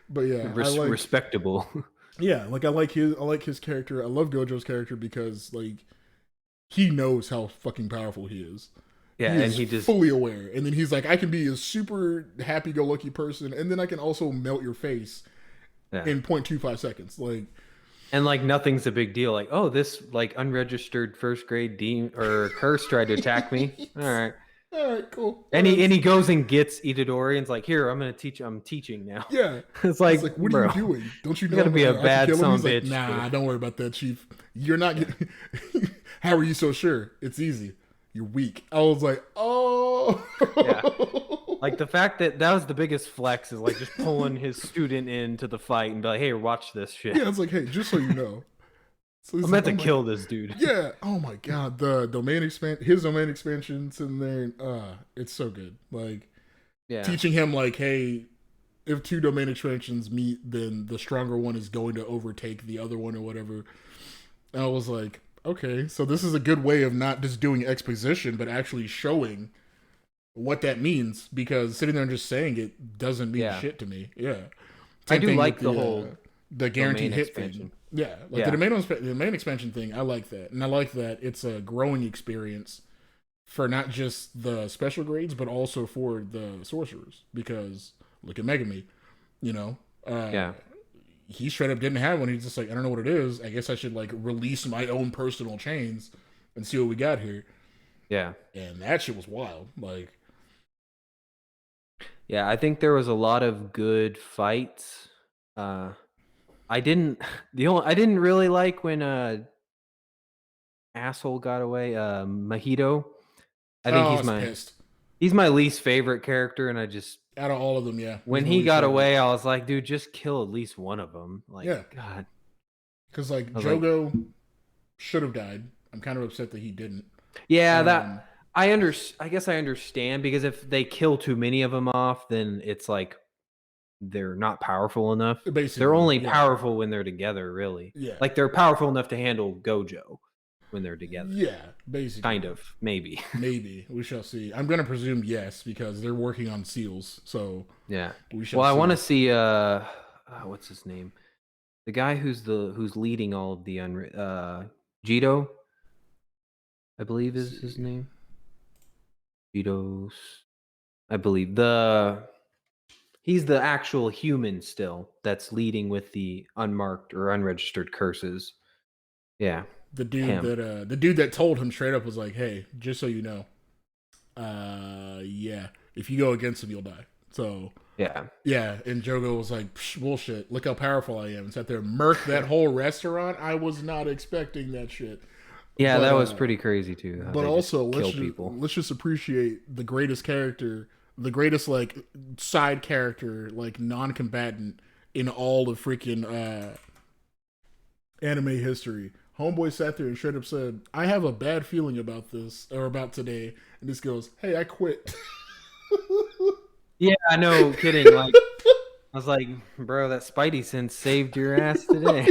but yeah, I like Respectable. yeah, like I like his character. I love Gojo's character because like he knows how fucking powerful he is. Yeah, He and is he just fully aware. And then he's like, I can be a super happy go lucky person, and then I can also melt your face yeah. in 0.25 seconds. Like, And like nothing's a big deal. Like, oh, this like unregistered first grade dean or curse tried to attack me. All right. all right, cool. And he goes and gets Itadori and's like, here, I'm teaching now. Yeah. It's like, What bro, are you doing? Don't you know gotta be a I can bad kill him? son He's of a like, bitch. nah, don't worry about that, Chief. You're not getting... How are you so sure? It's easy. You're weak. I was like, oh. Yeah. Like the fact that was the biggest flex is like just pulling his student into the fight and be like, hey, watch this shit. Yeah, it's like, hey, just so you know. So I'm meant to kill this dude. Yeah. Oh my god. His domain expansions in there. It's so good. Like Yeah. teaching him like, hey, if two domain expansions meet, then the stronger one is going to overtake the other one or whatever. And I was like, okay, so this is a good way of not just doing exposition, but actually showing what that means. Because sitting there and just saying it doesn't mean shit to me. Yeah. I do like the whole the guaranteed hit expansion thing. Yeah, like the domain expansion thing. I like that, and I like that it's a growing experience for not just the special grades, but also for the sorcerers. Because look at Megami, yeah. he straight up didn't have one. He's just like, I don't know what it is. I guess I should like release my own personal chains and see what we got here. Yeah. And that shit was wild. Like, Yeah, I think there was a lot of good fights. I didn't really like when asshole got away, Mahito. I think I was pissed. he's my least favorite character, and I just Out of all of them, yeah. when he got away, I was like, dude, just kill at least one of them. Like, yeah, God. because like Jogo should have died. I'm kind of upset that he didn't. Yeah, I guess I understand, because if they kill too many of them off, then it's like they're not powerful enough. Basically, they're only powerful when they're together, really. Yeah. Like they're powerful enough to handle Gojo when they're together. Yeah, basically. Kind of, maybe. Maybe. We shall see. I'm gonna presume yes, because they're working on seals. So yeah. We shall well, see. I want to see what's his name? The guy who's leading all of the Jito, I believe is his name. Jitos, I believe he's the actual human still that's leading with the unmarked or unregistered curses. Yeah. The dude that told him straight up was like, hey, just so you know, yeah, if you go against him, you'll die. So yeah, and Jogo was like, bullshit, look how powerful I am, and sat there and murked that whole restaurant. I was not expecting that shit. Yeah, that was pretty crazy too. But also, let's just appreciate the greatest character the greatest like side character, like non-combatant in all of freaking anime history. Homeboy sat there and straight up said, "I have a bad feeling about this or about today," and this goes, "Hey, I quit." Yeah, I know, kidding. Like, I was like, bro, that Spidey sense saved your ass today.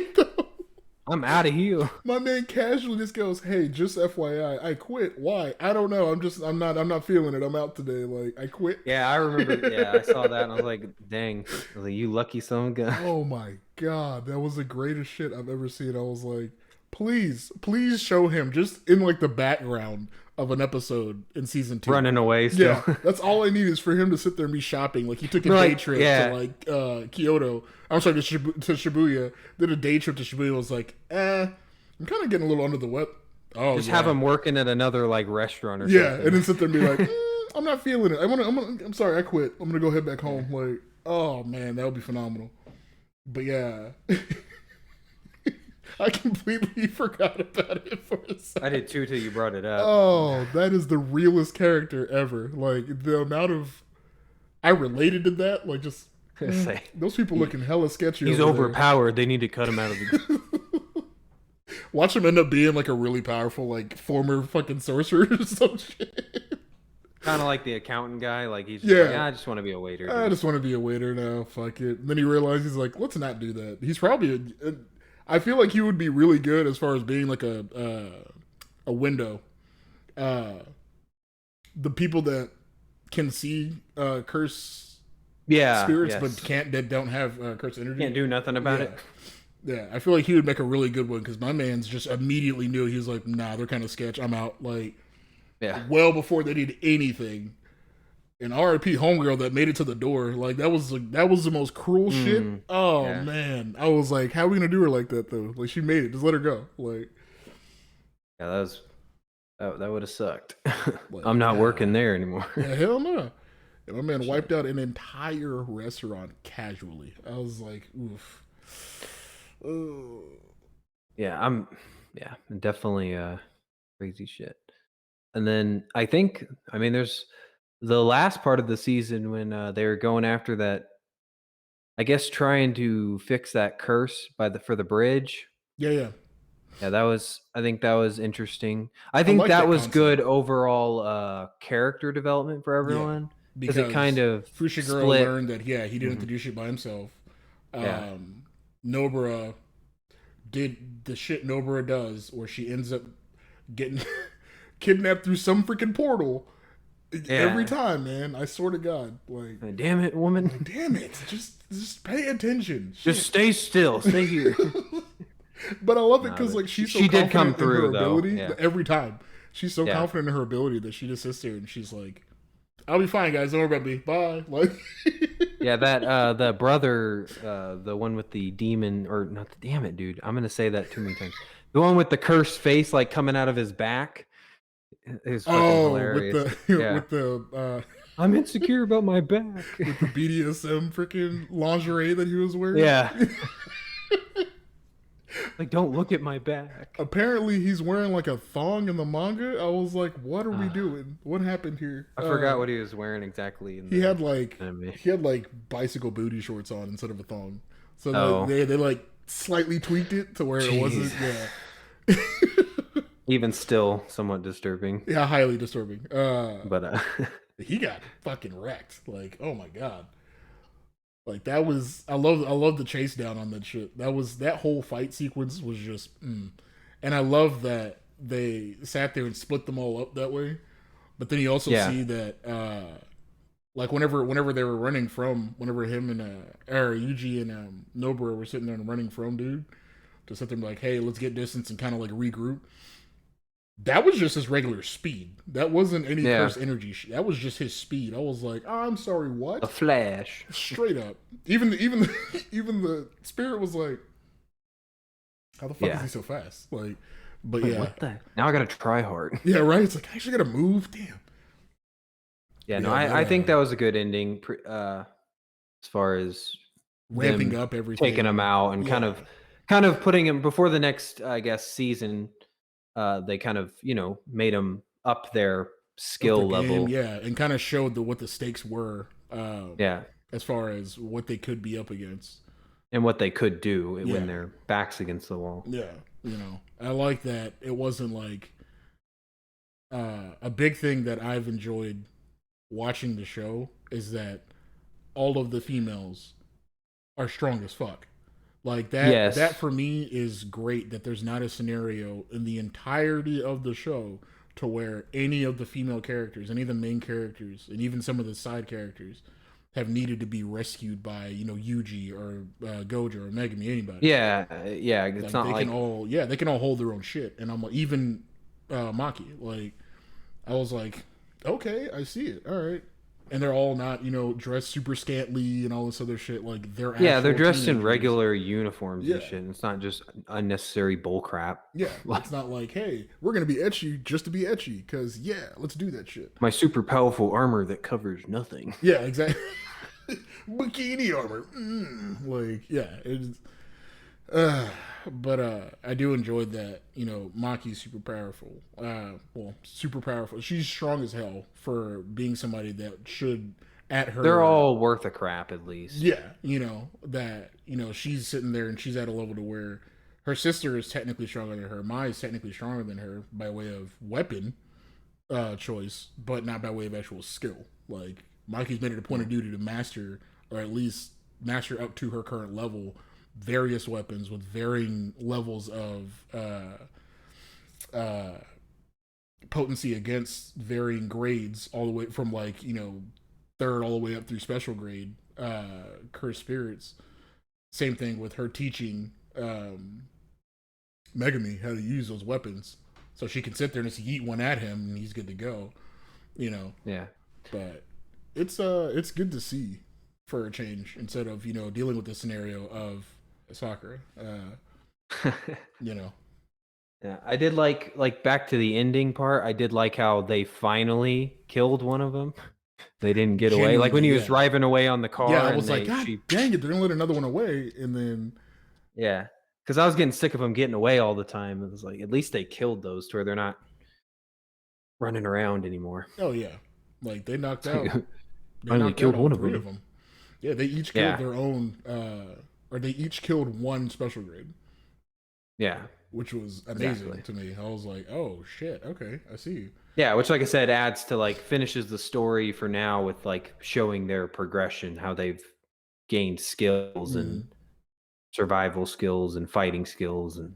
I'm out of here. My man casually just goes, "Hey, just FYI, I quit. Why? I don't know. I'm not feeling it. I'm out today. Like, I quit." Yeah, I remember. Yeah, I saw that and I was like, dang. I was like, you lucky son of a gun. Oh my god, that was the greatest shit I've ever seen. I was like, please show him just in like the background of an episod in season 2. Running away still. Yeah, that's all I need is for him to sit there and be shopping. Like he took a Like, day trip yeah. to like Kyoto. I'm sorry, to Shibuya. Did a day trip to Shibuya. Was like, I'm kind of getting a little under the wet. Oh, Just yeah. have him working at another like restaurant or Yeah, something. and then sit there and be like, I'm not feeling it. I'm sorry, I quit. I'm gonna go head back home. Like, oh man, that would be phenomenal. But yeah. I completely forgot about it for a second. I did too till you brought it up. Oh, that is the realest character ever. Like the amount of I related to that, like just Say, those people looking hella sketchy. he's over there. overpowered. They need to cut him out of the. Watch him end up being like a really powerful, like former fucking sorcerer or some shit. Kind of like the accountant guy. Like he's just Yeah. like, I just want to be a waiter. I dude." just want to be a waiter now. Fuck it. And then he realizes he's like, let's not do that. He's probably I feel like he would be really good as far as being like a window. The people that can see curse Yeah, spirits yes. but that don't have curse energy. Can't do nothing about Yeah. it. Yeah, I feel like he would make a really good one because my man's just immediately knew he was like, nah, they're kind of sketch. I'm out. Like, Yeah. well before they did anything. And R.I.P. Homegirl that made it to the door. Like that was the most cruel shit. Oh yeah. man, I was like, how are we gonna do her like that though? Like she made it. Just let her go. Like, Yeah, that would have sucked. Like, I'm not working there anymore. yeah, hell no. And my man wiped out an entire restaurant casually. I was like, oof. Oh. Yeah, definitely crazy shit. And then I mean there's the last part of the season when they were going after that, I guess trying to fix that curse for the bridge. Yeah. Yeah, I think that was interesting. I think like that that was concept. good overall character development for everyone. Because it kind of Fushiguro split. learned that he didn't have to do shit by himself. Yeah. Nobara did the shit Nobara does, where she ends up getting kidnapped through some freaking portal every time. Man, I swear to God, like, damn it, woman, damn it, just pay attention. just stay still, stay here. But I love it because like she did come through in her ability every time. She's so confident in her ability that she just sits there and she's like, I'll be fine, guys. Don't worry about me. Bye. Like, yeah, that the brother, the one with the demon, or not? Damn it, dude! I'm gonna say that too many times. The one with the cursed face, like coming out of his back, is fucking hilarious. With the I'm insecure about my back. With the BDSM freaking lingerie that he was wearing. Yeah. Like, don't look at my back. Apparently, he's wearing like a thong in the manga. I was like, "What are we doing? What happened here?" I forgot what he was wearing exactly. He had like bicycle booty shorts on instead of a thong. So they like slightly tweaked it to where it wasn't. Yeah. Even still, somewhat disturbing. Yeah, highly disturbing. But he got fucking wrecked. Like, oh my god. Like that was I love the chase down on that shit. That whole fight sequence was just and I love that they sat there and split them all up that way. But then you also see that like whenever they were running from whenever him and Yuji and Nobara were sitting there and running from dude to sit there and be like, hey, let's get distance and kind of like regroup. That was just his regular speed. That wasn't any curse energy. That was just his speed. I was like, oh, I'm sorry, what? A flash. Straight up. Even the spirit was like, how the fuck is he so fast? Like, but wait, what the? Now I gotta try hard. Yeah, right. It's like I actually gotta move. Damn. Yeah, no, I think that was a good ending. As far as ramping up everything, taking him out, and kind of putting him before the next, I guess, season. They kind of, made him up there of the skill game, level. yeah, and kind of showed what the stakes were, Yeah. as far as what they could be up against. And what they could do when Yeah, their backs against the wall. yeah, I like that it wasn't like a big thing that I've enjoyed watching the show is that all of the females are strong as fuck. Like that Yes. for me is great that there's not a scenario in the entirety of the show to where any of the female characters, any of the main characters, and even some of the side characters have needed to be rescued by, Yuji or Gojo or Megami, anybody. Yeah, yeah. It's Like not they can like all, yeah, they can all hold their own shit. And I'm like, even Maki, like I was like, okay, I see it. All right. And they're all not, dressed super scantily and all this other shit. Like they're they're actual dressed in teenagers. regular uniforms Yeah. and shit. It's not just unnecessary bull crap. Yeah. Like, It's not like, hey, we're going to be etchy just to be etchy. Cause yeah, let's do that shit. my super powerful armor that covers nothing. Yeah, exactly. Bikini armor. Like, yeah. It's, but I do enjoy that, Maki's super powerful. Super powerful. She's strong as hell for being somebody that should at her. They're all worth a crap at least. Yeah, that she's sitting there and she's at a level to where her sister is technically stronger than her. Mai is technically stronger than her by way of weapon choice, but not by way of actual skill. Like Maki's made it a point of duty to master, or at least master up to her current level, various weapons with varying levels of potency against varying grades, all the way from like third all the way up through special grade cursed spirits. Same thing with her teaching Megami how to use those weapons, so she can sit there and just yeet one at him and he's good to go. Yeah. But it's good to see for a change instead of dealing with the scenario of Sakura. Yeah, I did like back to the ending part. I did like how they finally killed one of them. They didn't get away. Like when he was driving away on the car. Yeah, I was like, God dang it, they're gonna let another one away, and then yeah, because I was getting sick of them getting away all the time. It was like at least they killed those to where they're not running around anymore. Oh yeah, like they knocked out. Finally killed one of them. Yeah, they each killed their own, or they each killed one special grade. Yeah, which was amazing to me. I was like, oh shit, okay, I see you. Yeah, which like I said adds to like finishes the story for now with like showing their progression, how they've gained skills and survival skills and fighting skills and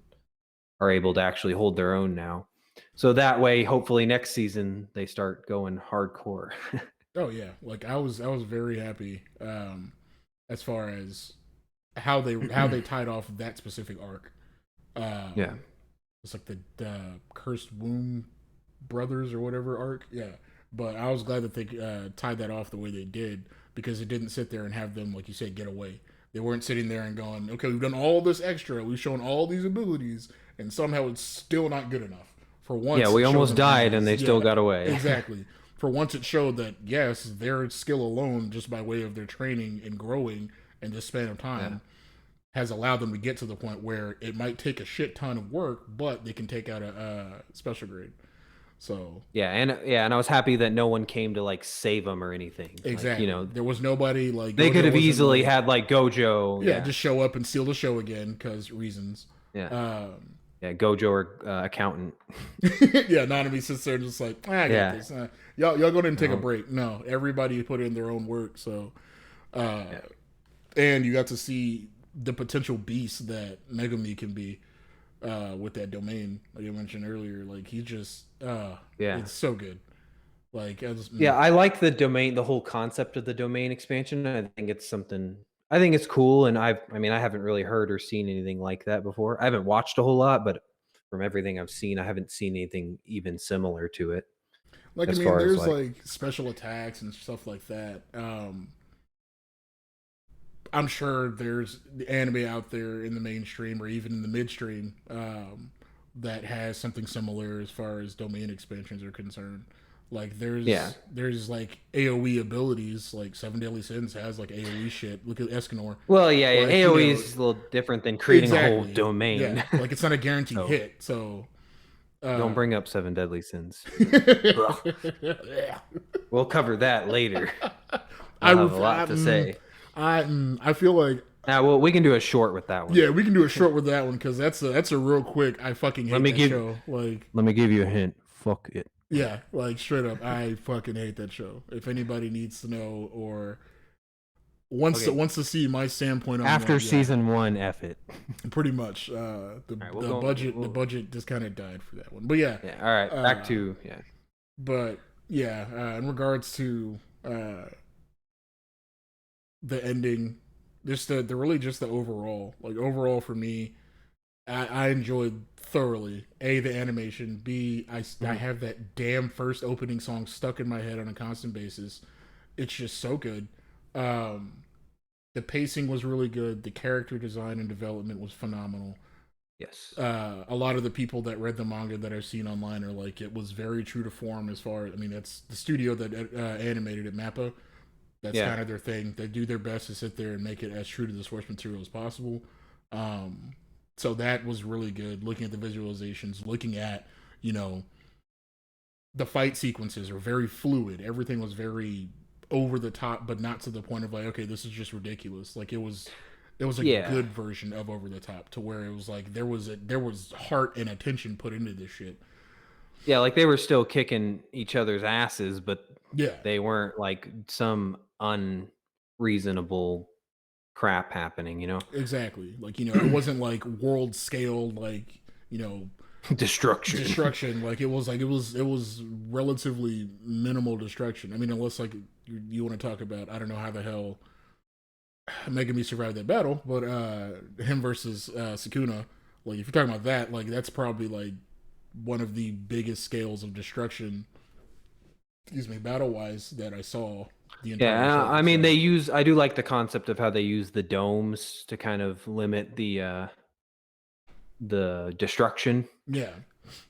are able to actually hold their own now. So that way, hopefully next season they start going hardcore. Oh yeah, like I was very happy as far as how they tied off that specific arc. Yeah, it's like the Cursed Womb Brothers or whatever arc. Yeah, but I was glad that they tied that off the way they did, because it didn't sit there and have them, like you said, get away. They weren't sitting there and going, okay, we've done all this extra, we've shown all these abilities, and somehow it's still not good enough. For once, yeah, we almost died and they still got away. Exactly. For once, it showed that yes, their skill alone, just by way of their training and growing in this span of time, has allowed them to get to the point where it might take a shit ton of work, but they can take out a special grade. So and I was happy that no one came to like save them or anything. Exactly. Like, there was nobody like they could have easily had like Gojo. Yeah, just show up and steal the show again because reasons. Yeah. Gojo or accountant. Yeah, Nanami sits there and just like, I got this. Y'all go ahead and take a break. No, everybody put in their own work. So, and you got to see the potential beast that Megami can be with that domain, like I mentioned earlier. Like he just, it's so good. Like I like the domain, the whole concept of the domain expansion. I think it's something. I think it's cool, and I haven't really heard or seen anything like that before. I haven't watched a whole lot, but from everything I've seen, I haven't seen anything even similar to it. Like, I mean, there's like special attacks and stuff like that. I'm sure there's anime out there in the mainstream or even in the midstream that has something similar as far as domain expansions are concerned. Like there's like AoE abilities, like Seven Deadly Sins has like AoE shit. Look at Escanor. Well, like, AoE is a little different than creating a whole domain. Yeah, like it's not a guaranteed hit. So Don't bring up Seven Deadly Sins. We'll cover that later. I'll have a lot to say. I feel like Well, we can do a short with that one. Yeah, we can do a short with that one because that's a real quick. I fucking hate that show. Like, let me give you a hint. Fuck it. Yeah, like straight up, I fucking hate that show. If anybody needs to know or wants to see my standpoint on after that, season 1, F it. Pretty much. The budget just kind of died for that one. But yeah. All right, back to But yeah, in regards to the ending, just the overall for me, I enjoyed thoroughly the animation. B, I have that damn first opening song stuck in my head on a constant basis. It's just so good. The pacing was really good. The character design and development was phenomenal. Yes. A lot of the people that read the manga that I've seen online are like, it was very true to form as far as, I mean, that's the studio that animated it, Mappa. That's kind of their thing. They do their best to sit there and make it as true to the source material as possible. So that was really good. Looking at the visualizations, looking at, the fight sequences are very fluid. Everything was very over the top, but not to the point of like, okay, this is just ridiculous. Like it was a good version of over the top, to where it was like there was heart and attention put into this shit. Yeah, like they were still kicking each other's asses, but yeah, they weren't like some unreasonable crap happening, Exactly. Like, it wasn't like world scale, like, destruction. Like it was relatively minimal destruction. I mean, unless like you want to talk about, I don't know how the hell Megami survived that battle, but him versus Sukuna, like if you're talking about that, like that's probably like one of the biggest scales of destruction, battle wise, that I saw. I mean, I do like the concept of how they use the domes to kind of limit the destruction. Yeah.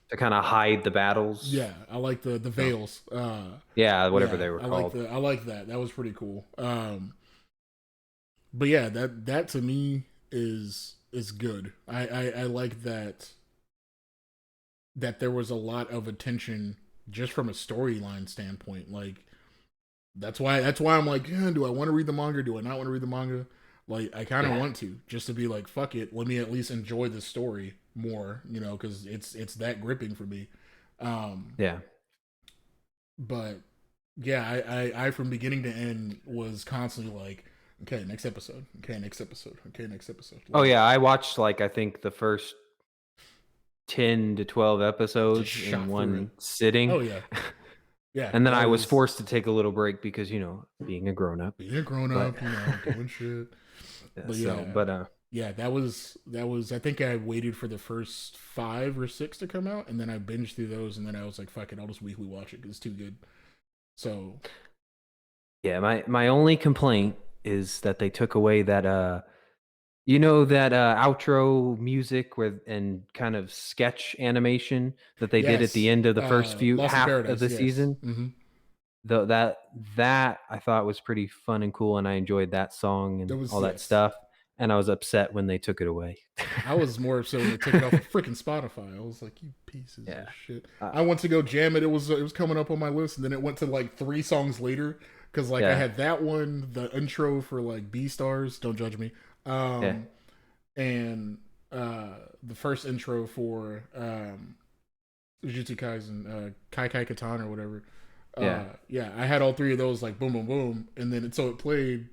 To kind of hide the battles. Yeah, I like the veils. Whatever they were called. I like that. That was pretty cool. But yeah, that to me is good. I like that there was a lot of attention just from a storyline standpoint. Like that's why I'm like, yeah, do I want to read the manga? Do I not want to read the manga? Like I kind of want to, just to be like, fuck it, let me at least enjoy the story more, because it's that gripping for me. But yeah, I from beginning to end was constantly like, okay, next episode. Okay, next episode. Okay, next episode. Oh yeah, I watched like I think the first 10 to 12 episodes in one sitting. Oh yeah. Yeah. And then I was forced to take a little break because, being a grown up. Doing shit. That was I think I waited for the first 5 or 6 to come out, and then I binged through those, and then I was like, fuck it, I'll just weekly watch it because it's too good. So yeah, my only complaint is that they took away that outro music and kind of sketch animation that they did at the end of the first half of the season. Mm-hmm. Though that I thought was pretty fun and cool, and I enjoyed that song and all that stuff. And I was upset when they took it away. I was more upset when they took it off of freaking Spotify. I was like, you pieces of shit. I went to go jam it. It was coming up on my list, and then it went to like 3 songs later, because like I had that one, the intro for like B-Stars, don't judge me, and the first intro for Jujutsu Kaisen, Kai Katana or whatever. I had all 3 of those, like boom, boom, boom, and then it played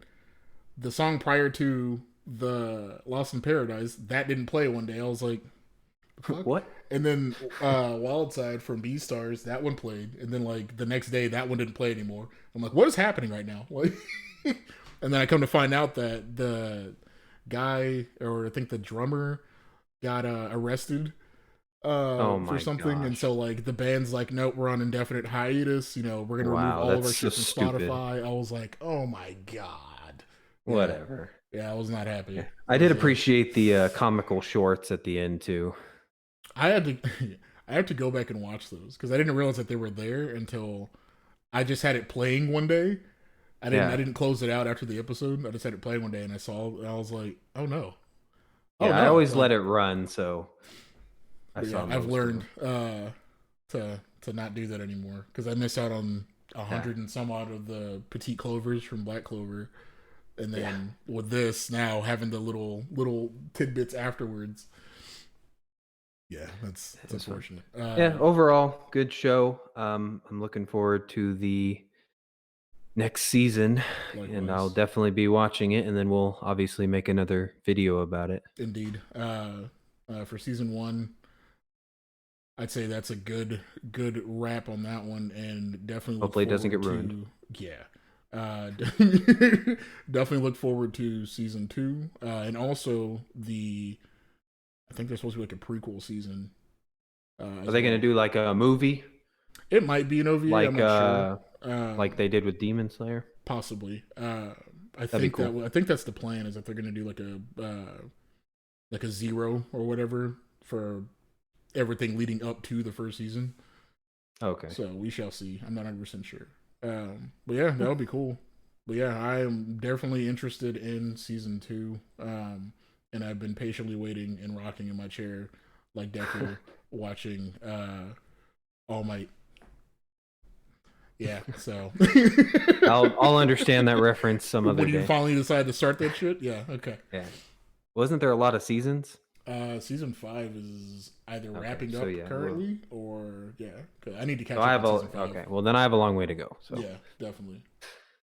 the song prior to the Lost in Paradise. That didn't play one day. I was like, what? And then Wild Side from B-Stars, that one played, and then like the next day that one didn't play anymore. I'm like, what is happening right now? Like, and then I come to find out that the guy, or I think the drummer, got arrested for something. Gosh. And so like the band's like, nope, we're on indefinite hiatus, we're gonna remove all of our shit from Spotify. I was like, oh my god. Whatever. Yeah, I was not happy. Yeah. I did appreciate the comical shorts at the end too. I had to go back and watch those because I didn't realize that they were there until I just had it playing one day. I didn't close it out after the episode. I just had it playing one day, and I was like, oh no. I always let it run. So I But saw yeah, I've most of learned them. to not do that anymore because I miss out on a Yeah, hundred and some odd of the petite clovers from Black Clover, and yeah, then with this now having the little tidbits afterwards. Yeah, that's that it's is fun. unfortunate. Yeah, overall, good show. I'm looking forward to the next season, and I'll Likewise, definitely be watching it, and then we'll obviously make another video about it. indeed. For season one, I'd say that's a good wrap on that one, and definitely look Hopefully, it doesn't get forward ruined. to yeah. Definitely look forward to season two, and also I think there's supposed to be like a prequel season Are as they going to well. do like a movie, It might be an OVA. I'm like not sure. they did with Demon Slayer? Possibly. That'd be cool. I think that's the plan is that they're going to do like a zero or whatever for everything leading up to the first season. Okay. So we shall see. I'm not 100% sure. But yeah, that would be cool. But yeah, I am definitely interested in season two. And I've been patiently waiting and rocking in my chair like Deku watching All Might. Yeah, so I'll understand that reference some other when you day. finally decide to start that shit, yeah, okay. Yeah. Wasn't there a lot of seasons? Season 5 is either Okay, wrapping so up yeah, currently or yeah. 'Cause I need to catch so I up have on a season 5. okay. Well, then I have a long way to go. So Yeah, definitely.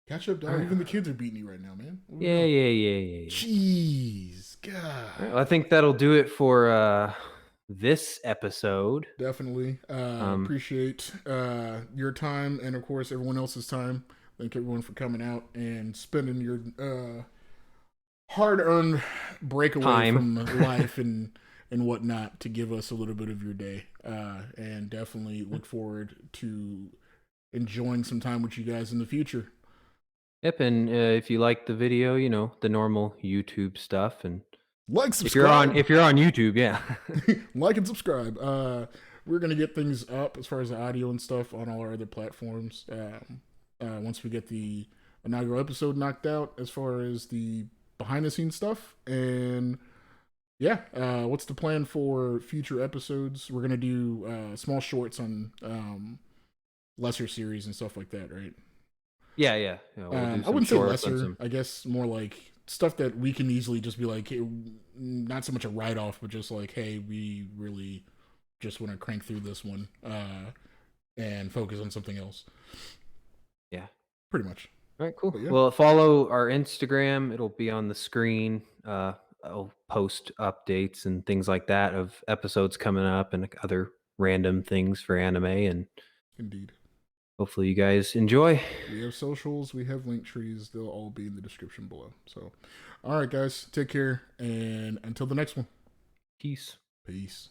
Catch up, all dog. right. Even the kids are beating you right now, man. What are we Yeah, doing? yeah, yeah, yeah, yeah. Jeez, All right, God. well, I think that'll do it for this episode. Definitely. Um, Appreciate your time and, of course, everyone else's time. Thank everyone for coming out and spending your hard-earned breakaway Time. from life and whatnot to give us a little bit of your day. And definitely look forward to enjoying some time with you guys in the future. Yep, and if you like the video, the normal YouTube stuff, and Like, if you're on subscribe. YouTube, yeah. Like and subscribe. We're gonna get things up as far as the audio and stuff on all our other platforms. Once we get the inaugural episode knocked out, as far as the behind the scenes stuff, and yeah, what's the plan for future episodes? We're gonna do small shorts on lesser series and stuff like that, right? Yeah. We'll do I some wouldn't say shorts and lesser. some. I guess more like stuff that we can easily just be like, hey, not so much a write off, but just like, hey, we really just want to crank through this one and focus on something else. Yeah. Pretty much. All right, cool. But yeah, Well, follow our Instagram. It'll be on the screen. I'll post updates and things like that of episodes coming up and other random things for anime. And indeed. hopefully you guys enjoy. We have socials, we have link trees. They'll all be in the description below. So, all right, guys, take care. And until the next one, Peace. peace.